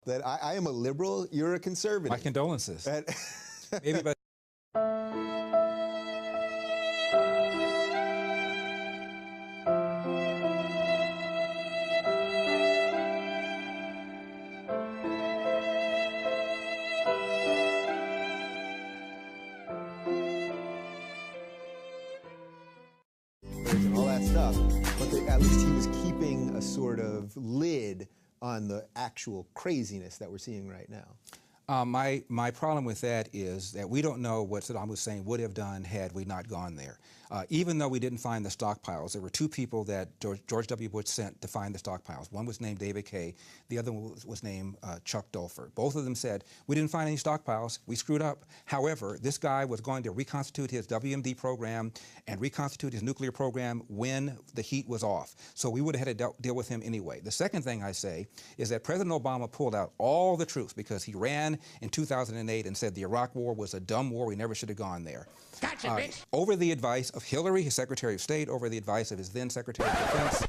That I am a liberal, you're a conservative. My condolences. Maybe by and all that stuff, but at least he was keeping a sort of lid on the actual craziness that we're seeing right now. My problem with that is that we don't know what Saddam Hussein would have done had we not gone there. Even though we didn't find the stockpiles, there were two people that George W. Bush sent to find the stockpiles. One was named David Kay, the other one was named Chuck Dulford. Both of them said, we didn't find any stockpiles, we screwed up. However, this guy was going to reconstitute his WMD program and reconstitute his nuclear program when the heat was off. So we would have had to deal with him anyway. The second thing I say is that President Obama pulled out all the troops because he ran in 2008 and said the Iraq War was a dumb war, we never should have gone there. Gotcha, bitch. Over the advice of Hillary, his Secretary of State, over the advice of his then Secretary of Defense,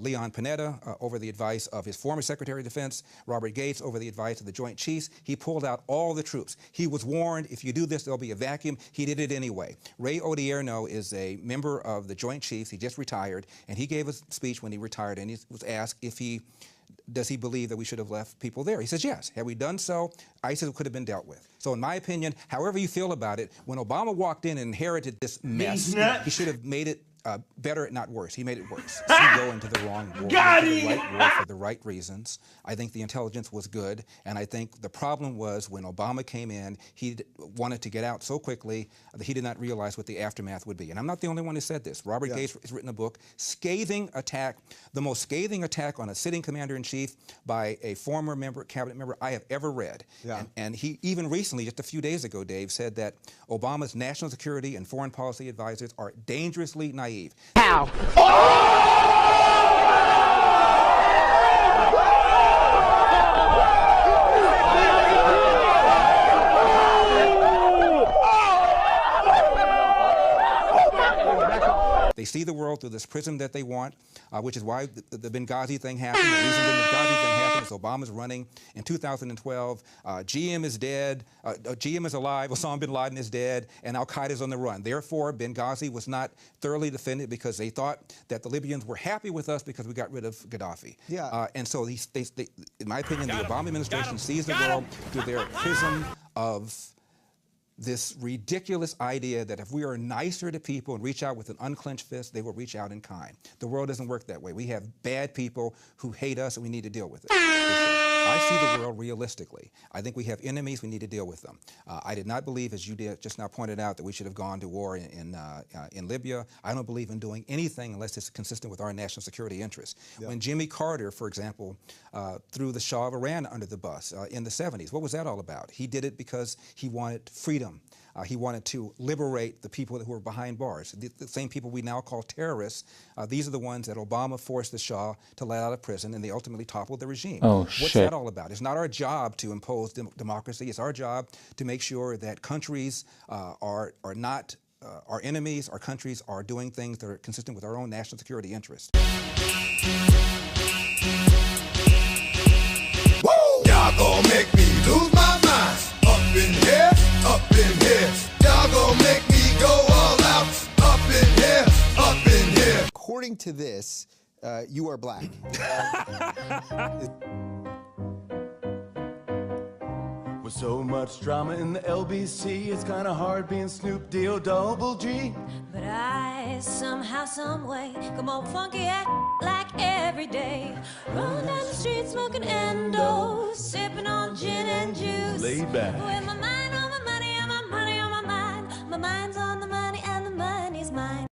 Leon Panetta, over the advice of his former Secretary of Defense, Robert Gates, over the advice of the Joint Chiefs, he pulled out all the troops. He was warned, if you do this, there'll be a vacuum. He did it anyway. Ray Odierno is a member of the Joint Chiefs. He just retired, and he gave a speech when he retired, and he was asked if does he believe that we should have left people there? He says yes. Had we done so, ISIS could have been dealt with. So in my opinion, however you feel about it, when Obama walked in and inherited this mess, he should have made it better, not worse. He made it worse. He go into the wrong war. Got the him! right war for the right reasons. I think the intelligence was good, and I think the problem was when Obama came in, he wanted to get out so quickly that he did not realize what the aftermath would be. And I'm not the only one who said this. Robert Gates has written a book, scathing attack, the most scathing attack on a sitting commander-in-chief by a former cabinet member I have ever read. And he even recently, just a few days ago, Dave, said that Obama's national security and foreign policy advisors are dangerously naive. How? They see the world through this prism that they want, which is why the Benghazi thing happened. The reason the Benghazi thing happened is Obama's running in 2012. GM is dead. GM is alive. Osama bin Laden is dead. And Al-Qaeda's on the run. Therefore, Benghazi was not thoroughly defended because they thought that the Libyans were happy with us because we got rid of Gaddafi. And so, in my opinion, the Obama administration sees the world through their prism of this ridiculous idea that if we are nicer to people and reach out with an unclenched fist, they will reach out in kind. The world doesn't work that way. We have bad people who hate us, and we need to deal with it. I see the world realistically. I think we have enemies, we need to deal with them. I did not believe, as you just now pointed out, that we should have gone to war in Libya. I don't believe in doing anything unless it's consistent with our national security interests. When Jimmy Carter, for example, threw the Shah of Iran under the bus in the 70s, what was that all about? He did it because he wanted freedom. He wanted to liberate the people who were behind bars. The same people we now call terrorists, these are the ones that Obama forced the Shah to let out of prison, and they ultimately toppled the regime. What's that all about? It's not our job to impose democracy. It's our job to make sure that countries are not our enemies. Our countries are doing things that are consistent with our own national security interests. Woo! Y'all gonna make me lose my mind. Up in here, up in here. Y'all gonna make me go all out. Up in here, up in here. According to this, you are black. With so much drama in the LBC, it's kinda hard being Snoop Deal Double G. But I, somehow, someway, come on funky act like every day. Rolling down the street, smoking endo, sipping on gin and juice. Laid back.